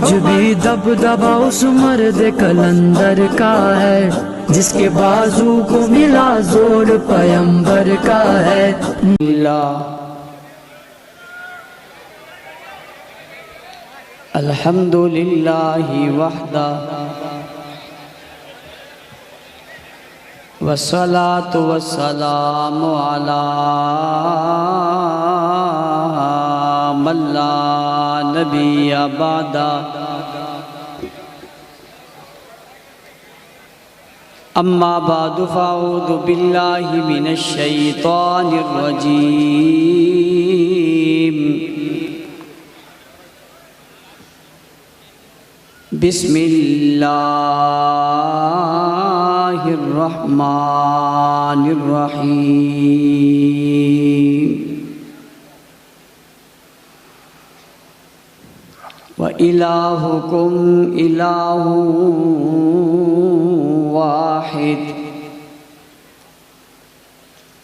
آج بھی دبدبا اس مرد کلندر کا ہے جس کے بازو کو ملا زور پیمبر کا ہے۔ الحمد للہ وحدہ والصلاة والسلام علی من لا نبی بعدہ۔ اما بعد فاعوذ باللہ من الشیطان الرجیم۔ بسم اللہ الرحمن الرحیم۔ وَإِلَٰهُكُمْ إِلَٰهٌ واحد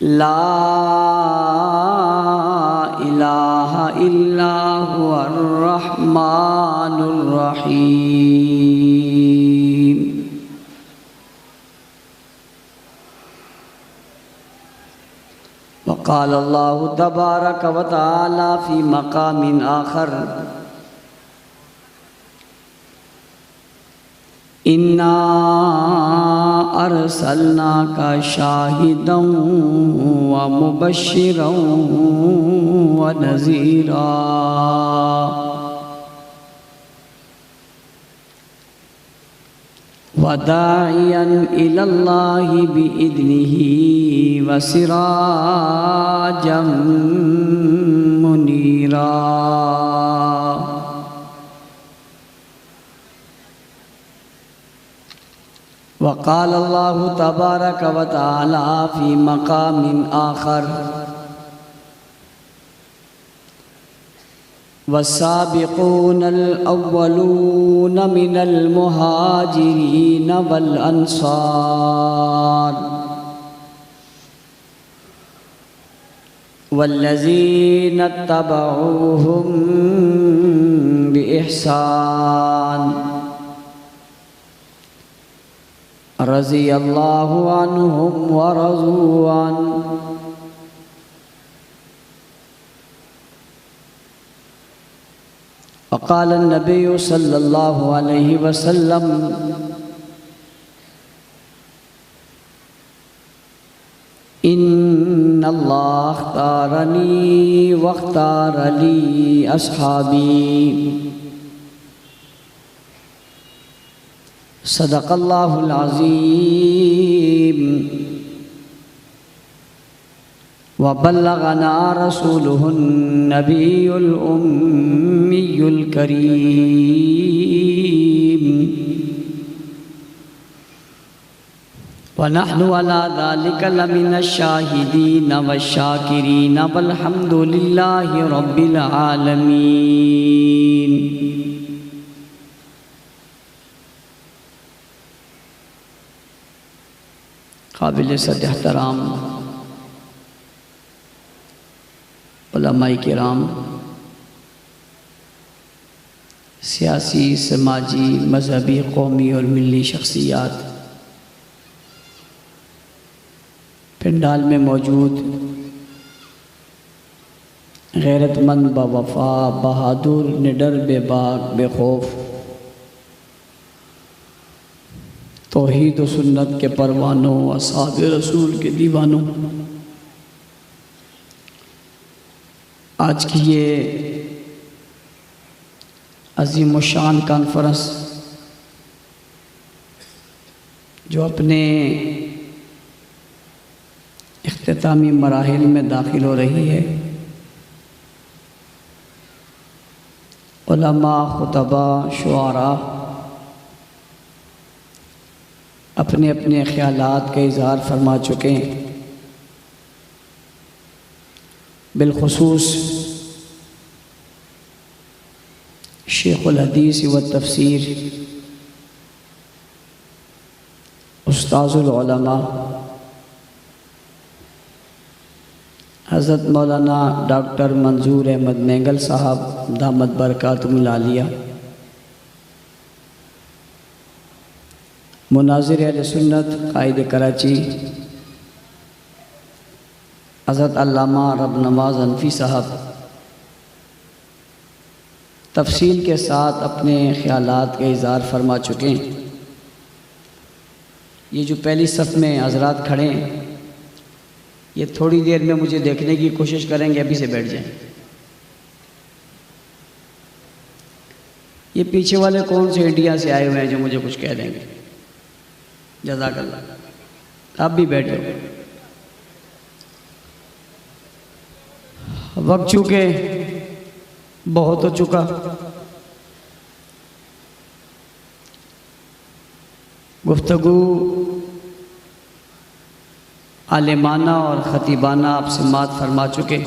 لا الہ الا هو الرحمن الرحیم۔ وقال اللہ تبارک وتعالی فی مقام آخر اِنَّا أَرْسَلْنَاكَ شَاهِدًا وَمُبَشِّرًا وَنَذِيرًا وَدَاعِيًا إِلَى اللَّهِ بِإِذْنِهِ وَسِرَاجًا مُنِيرًا۔ وقال اللہ تبارک وتعالی فی مقام آخر والسابقون الأولون من المهاجرين والأنصار والذين اتبعوهم بإحسان رضی اللہ عنہم ورضوا عنہ۔ وقال النبی صلی اللہ علیہ وسلم ان اللہ اختارنی واختار لی اصحابی۔ صدق اللہ العظیم وبلغنا رسولہ النبی الأمی الکریم ونحن على ذلك لمن الشاہدین والشاکرین والحمد للہ رب العالمین۔ قابل صد احترام علماء کرام، سیاسی، سماجی، مذہبی، قومی اور ملی شخصیات، پنڈال میں موجود غیرت مند، باوفا، بہادر، نڈر، بے باک، بے خوف، توحید و سنت کے پروانوں، اصحاب رسول کے دیوانوں، آج کی یہ عظیم الشان کانفرنس جو اپنے اختتامی مراحل میں داخل ہو رہی ہے، علماء، خطباء، شعراء اپنے اپنے خیالات کا اظہار فرما چکے ہیں۔ بالخصوص شیخ الحدیث و تفسیر استاذ العلماء حضرت مولانا ڈاکٹر منظور احمد مینگل صاحب دامت برکاتہم العالیہ مناظر اہل سنت قائد کراچی حضرت علامہ رب نواز حنفی صاحب تفصیل کے ساتھ اپنے خیالات کا اظہار فرما چکے ہیں۔ یہ جو پہلی صف میں حضرات کھڑے ہیں یہ تھوڑی دیر میں مجھے دیکھنے کی کوشش کریں گے، ابھی سے بیٹھ جائیں۔ یہ پیچھے والے کون سے انڈیا سے آئے ہوئے ہیں جو مجھے کچھ کہہ دیں گے؟ جزاک اللہ، آپ بھی بیٹھ جاؤ۔ وقت چونکہ بہت ہو چکا، گفتگو عالمانہ اور خطیبانہ آپ سماعت فرما چکے۔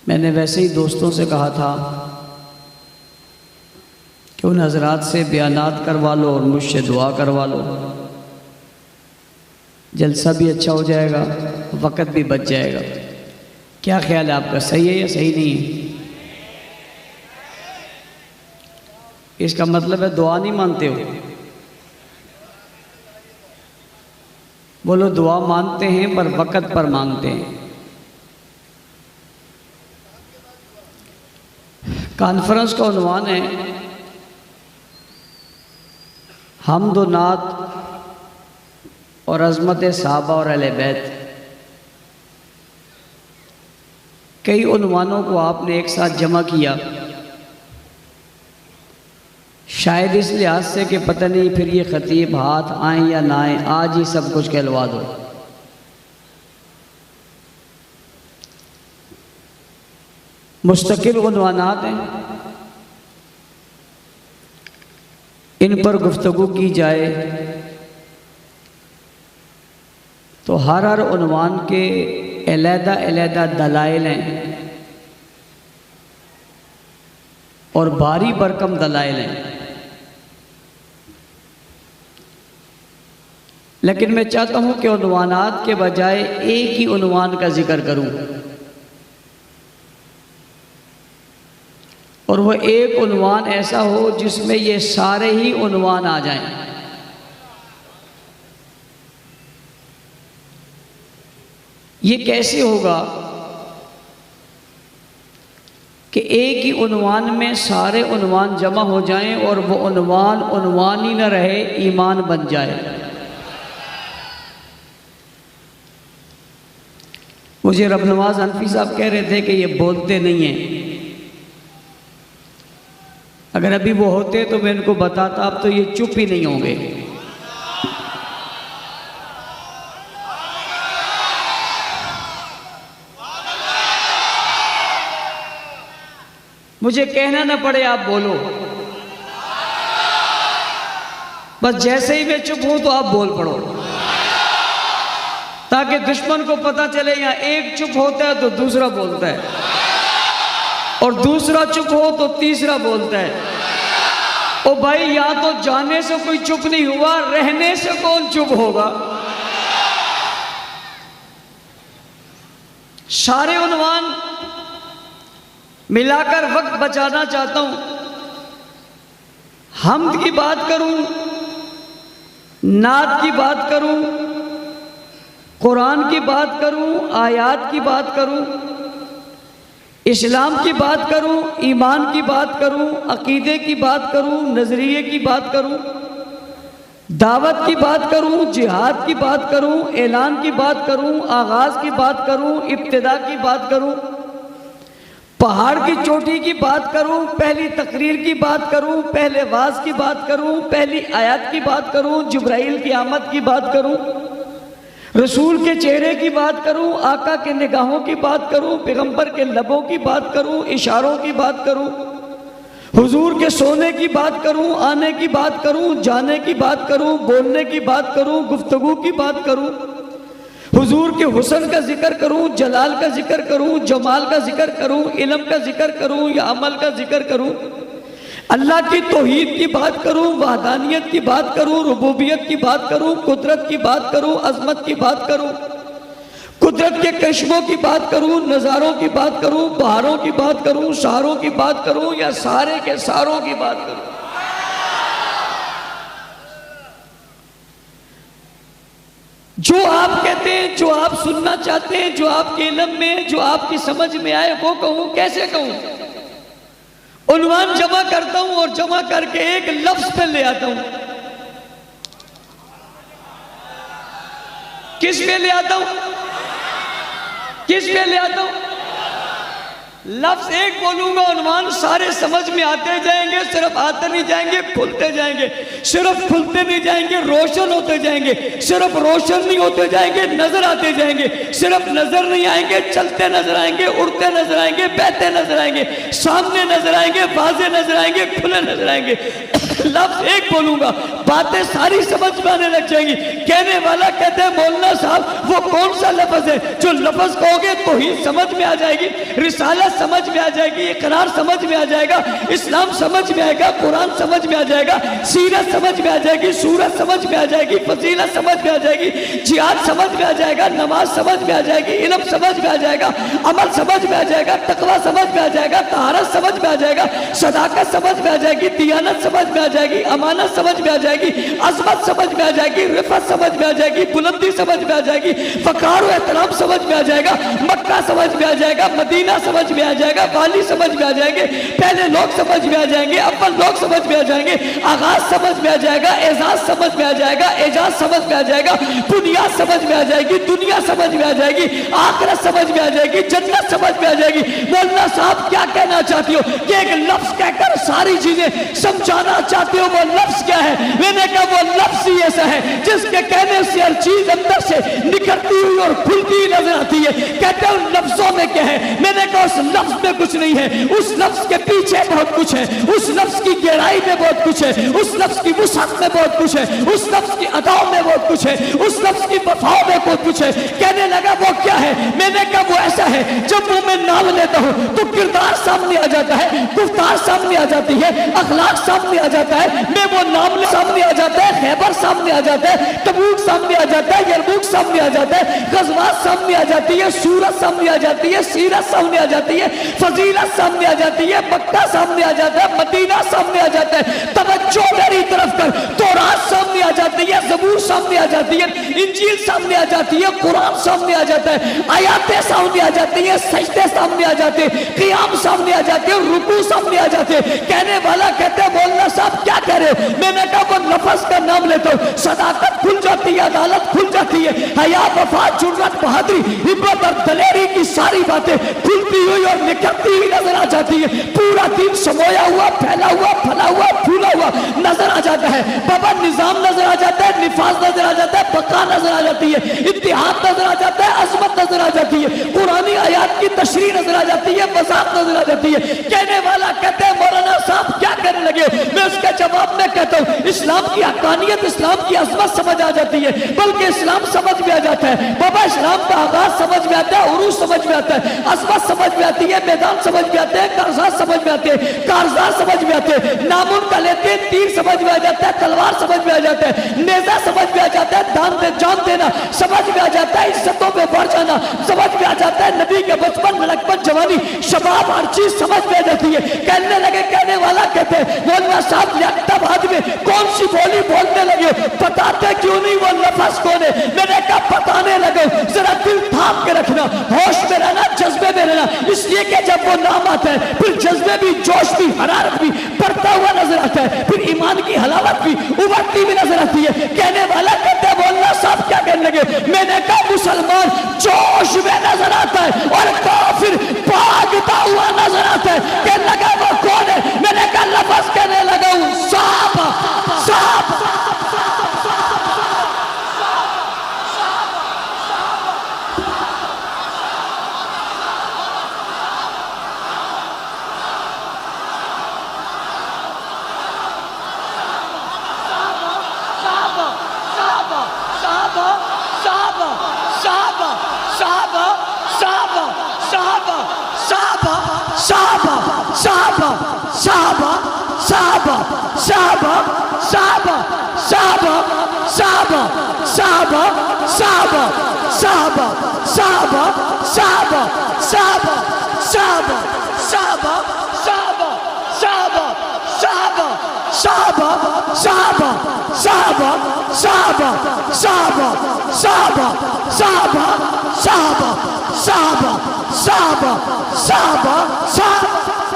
میں نے ویسے ہی دوستوں سے کہا تھا کہ ان حضرات سے بیانات کروا لو اور مجھ سے دعا کروا لو، جلسہ بھی اچھا ہو جائے گا، وقت بھی بچ جائے گا۔ کیا خیال ہے آپ کا؟ صحیح ہے یا صحیح نہیں ہے؟ اس کا مطلب ہے دعا نہیں مانتے ہو؟ بولو دعا مانتے ہیں پر وقت پر مانگتے ہیں۔ کانفرنس کا عنوان ہے حمد و نعت اور عظمت صحابہ اور اہل بیت۔ کئی عنوانوں کو آپ نے ایک ساتھ جمع کیا، شاید اس لحاظ سے کہ پتہ نہیں پھر یہ خطیب ہاتھ آئیں یا نہ آئیں، آج ہی سب کچھ کہلوا دو۔ مستقل عنوانات ہیں، ان پر گفتگو کی جائے تو ہر عنوان کے علیحدہ علیحدہ دلائل ہیں اور بھاری برکم دلائل ہیں، لیکن میں چاہتا ہوں کہ عنوانات کے بجائے ایک ہی عنوان کا ذکر کروں، اور وہ ایک عنوان ایسا ہو جس میں یہ سارے ہی عنوان آ جائیں۔ یہ کیسے ہوگا کہ ایک ہی عنوان میں سارے عنوان جمع ہو جائیں اور وہ عنوان ہی نہ رہے، ایمان بن جائے؟ مجھے رب نواز حنفی صاحب کہہ رہے تھے کہ یہ بولتے نہیں ہیں، اگر ابھی وہ ہوتے تو میں ان کو بتاتا، اب تو یہ چپ ہی نہیں ہوں گے۔ مجھے کہنا نہ پڑے آپ بولو، بس جیسے ہی میں چپ ہوں تو آپ بول پڑو، تاکہ دشمن کو پتہ چلے یہاں ایک چپ ہوتا ہے تو دوسرا بولتا ہے، اور دوسرا چپ ہو تو تیسرا بولتا ہے۔ او بھائی، یہاں تو جانے سے کوئی چپ نہیں ہوا، رہنے سے کون چپ ہوگا؟ سارے عنوان ملا کر وقت بچانا چاہتا ہوں۔ حمد کی بات کروں، نعت کی بات کروں، قرآن کی بات کروں، آیات کی بات کروں، اسلام کی بات کروں، ایمان کی بات کروں، عقیدے کی بات کروں، نظریے کی بات کروں، دعوت کی بات کروں، جہاد کی بات کروں، اعلان کی بات کروں، آغاز کی بات کروں، ابتدا کی بات کروں، پہاڑ کی چوٹی کی بات کروں، پہلی تقریر کی بات کروں، پہلے واز کی بات کروں، پہلی آیات کی بات کروں، جبرائیل کی آمد کی بات کروں، رسول کے چہرے کی بات کروں، آقا کے نگاہوں کی بات کروں، پیغمبر کے لبوں کی بات کروں، اشاروں کی بات کروں، حضور کے سونے کی بات کروں، آنے کی بات کروں، جانے کی بات کروں، بولنے کی بات کروں، گفتگو کی بات کروں، حضور کے حسن کا ذکر کروں، جلال کا ذکر کروں، جمال کا ذکر کروں، علم کا ذکر کروں یا عمل کا ذکر کروں، اللہ کی توحید کی بات کروں، وحدانیت کی بات کروں، ربوبیت کی بات کروں، قدرت کی بات کروں، عظمت کی بات کروں، قدرت کے کرشموں کی بات کروں، نظاروں کی بات کروں، بہاروں کی بات کروں، سہاروں کی بات کروں یا سارے کے ساروں کی بات کروں۔ جو آپ کہتے ہیں، جو آپ سننا چاہتے ہیں، جو آپ کے علم میں، جو آپ کی سمجھ میں آئے وہ کہوں، کیسے کہوں؟ عنوان جمع کرتا ہوں اور جمع کر کے ایک لفظ پہ لے آتا ہوں. کس پہ لے آتا ہوں؟ کس پہ لے آتا ہوں؟ لفظ ایک بولوں گا، عنوان سارے سمجھ میں آتے جائیں گے، صرف آتے نہیں جائیں گے، کھلتے جائیں گے، صرف کھلتے نہیں جائیں گے، روشن ہوتے جائیں گے، صرف روشن نہیں ہوتے جائیں گے، نظر آتے جائیں گے، صرف نظر نہیں آئیں گے، چلتے نظر آئیں گے، اڑتے نظر آئیں گے، بہتے نظر آئیں گے، سامنے نظر آئیں گے، واضح نظر آئیں گے، کھلے نظر آئیں گے. لفظ ایک بولوں گا، باتیں ساری سمجھ میں آنے لگ جائیں گی. کہنے والا کہتے ہیں مولانا صاحب وہ کون سا لفظ ہے؟ جو لفظ کہو گے توحید سمجھ میں آ جائے گی، رسالت سمجھ میں آ جائے گی، اقرار سمجھ میں آ جائے گا، اسلام سمجھ میں آئے گا، قرآن سمجھ میں آ جائے گا، سیرت سمجھ میں آ جائے گی، سورت سمجھ میں آ جائے گی، فضیلت سمجھ میں آ جائے گی، جہاد سمجھ میں آ جائے گا، نماز سمجھ میں آ جائے گی، علم سمجھ میں آ جائے گا، عمل سمجھ میں آ جائے گا، تقوی سمجھ میں آ جائے گا، طہارت سمجھ میں آ جائے گا، صداقت سمجھ میں آ جائے گی، دیانت سمجھ میں آ جائے گی، امانت سمجھ میں آ جائے گی، عظمت سمجھ میں آ جائے گی، رفعت سمجھ میں آ جائے گی، بلندی سمجھ میں آ جائے گی، وقار و احترام سمجھ میں آ جائے گا، مکہ سمجھ میں آ جائے گا، مدینہ سمجھ میں آ جائے گا، والی سمجھ میں آ جائیں گے، پہلے لوگ سمجھ میں آ جائیں گے، اول لوگ سمجھ میں آ جائیں گے، آغاز سمجھ میں آ جائے گا، اعزاز سمجھ میں آ جائے گا، اعجاز سمجھ میں آ جائے گا، بنیاد سمجھ میں آ جائے گی، دنیا سمجھ میں آ جائے گی، آخرت سمجھ میں آ جائے گی، جنت سمجھ میں آ جائے گی. مولانا صاحب کیا کہنا چاہتی ہو کہ ایک لفظ کہہ کر ساری چیزیں سمجھانا چاہتے ہو؟ وہ لفظ کیا ہے؟ میں نے کہا وہ لفظ ہی ایسا ہے جس کے کہنے سے ہر چیز اندر سے نکلتی ہوئی اور کھلتی ہوئی نظر آتی ہے. کہتے ہیں ان لفظوں میں کیا ہے؟ میں نے کہا اس لفظ میں کچھ نہیں ہے، اس لفظ کے پیچھے بہت کچھ ہے، اس لفظ کی گہرائی میں بہت کچھ ہے، اس لفظ کی وسعت میں بہت کچھ ہے، اس لفظ کی اداؤں میں بہت کچھ ہے، اس لفظ کی وفاؤں میں بہت کچھ ہے. کہنے لگا وہ کیا ہے؟ میں نے کہا وہ ایسا ہے جب وہ میں نام لیتا ہوں تو کردار سامنے آ جاتا ہے، گفتار سامنے آ جاتی ہے، اخلاق سامنے آ جاتا ہے، میں وہ نام سامنے آ جاتا ہے، خیبر سامنے آ جاتا ہے، تبوک سامنے آ جاتا ہے، یرموک سامنے آ جاتا ہے، غزوات سامنے آ جاتی ہے، سورت سامنے آ جاتی ہے، سیرت سامنے آ جاتی ہے، فضیلت سامنے آ جاتی ہے، مکہ سامنے آ جاتا ہے، مدینہ سامنے آ جاتا ہے. توجہ میری طرف کر، تورات سامنے آ جاتی ہے، زبور سامنے آ جاتی ہے، انجیل سامنے آ جاتی ہے، قرآن سامنے آ جاتا ہے، آیاتیں سامنے آ جاتی ہیں، سجدے سامنے آ جاتے ہیں، قیام سامنے آ جاتے ہیں، رکوع سامنے آ جاتے ہیں. کہنے والا کہتے ہیں مولانا صاحب کیا کہہ رہے ہو؟ میں نے کہا وہ لفظ کا نام لیتا ہوں، صداقت کھل جاتی ہے، عدالت کھل جاتی ہے، حیا، وفا، جرأت، بہادری، ہمت اور دلیری کی ساری باتیں کھلتی ہوئی اور نکلتی ہوئی نظر آ جاتی ہے. پورا دین سمویا ہوا، پھیلا ہوا، پھلا ہوا، پھولا ہوا نظر آ جاتا ہے. بابا نظام نظر آ جاتا ہے، نفاذ نظر آ جاتا ہے، بقا نظر آ جاتی ہے، اتحاد نظر آ جاتا ہے، عظمت نظر آ جاتی ہے، قرآنی آیات کی تشریح نظر آ جاتی ہے، وضاحت نظر آ جاتی ہے. کہنے والا کہتے ہیں مولانا صاحب کیا کرنے لگے؟ میں اس کے جواب میں کہتا ہوں اسلام کی حقانیت، اسلام کی عظمت سمجھ آ جاتی ہے، بلکہ اسلام سمجھ میں آ جاتا ہے. بابا اسلام کا آغاز سمجھ میں آتا ہے، عروج سمجھ میں آتا ہے، عظمت سمجھ میں آتی ہے، میدان سمجھ میں آتے ہیں، کارزات سمجھ میں آتے ہیں، کارزات سمجھ میں آتے ہیں، نامن کا لیتے ہیں، تیر سمجھ میں آ جاتا ہے، تلوار سمجھ میں آ جاتا ہے، نیزہ سمجھ میں آ جاتا ہے، جان دینا سمجھ میں آ جاتا ہے، عزتوں پہ بڑھ جانا سمجھ میں آ جاتا ہے، نبی کے بچپن، لڑکپن، جوانی، شباب، ہر چیز سمجھ میں آ جاتی ہے. کہنے لگے، کہنے والا کہتے ہیں مولانا صاحب لیاقت بعد میں کون سی بولی بولنے لگے؟ بتاتے کیوں نہیں وہ لفظ کون ہے؟ میں نے کہا بتانے لگے، ذرا دل تھام کے رکھنا، ہوش میں رہنا، جذبے میں رہنا، اس لیے کہ جب وہ نام آتا ہے پھر جذبے بھی، جوش بھی، حرارت بھی بڑھتا ہوا نظر آتا ہے، پھر ایمان کی حلاوت بھی ابھرتی ہوئی نظر آتی ہے. کہنے والا کہتے ہیں مولانا صاحب کیا کہنے لگے؟ میں نے کہا مسلمان جوش میں نظر آتا ہے اور کافر بھاگتا ہوا نظر آتا ہے. کہنے لگا وہ کون ہے؟ میں نے کہا لفظ کہنے لگا ہوں صحابہ. صحابہ صحابہ صحابہ صحابہ صحابہ صحابہ صحابہ صحابہ صحابہ صحابہ صحابہ صحابہ صحابہ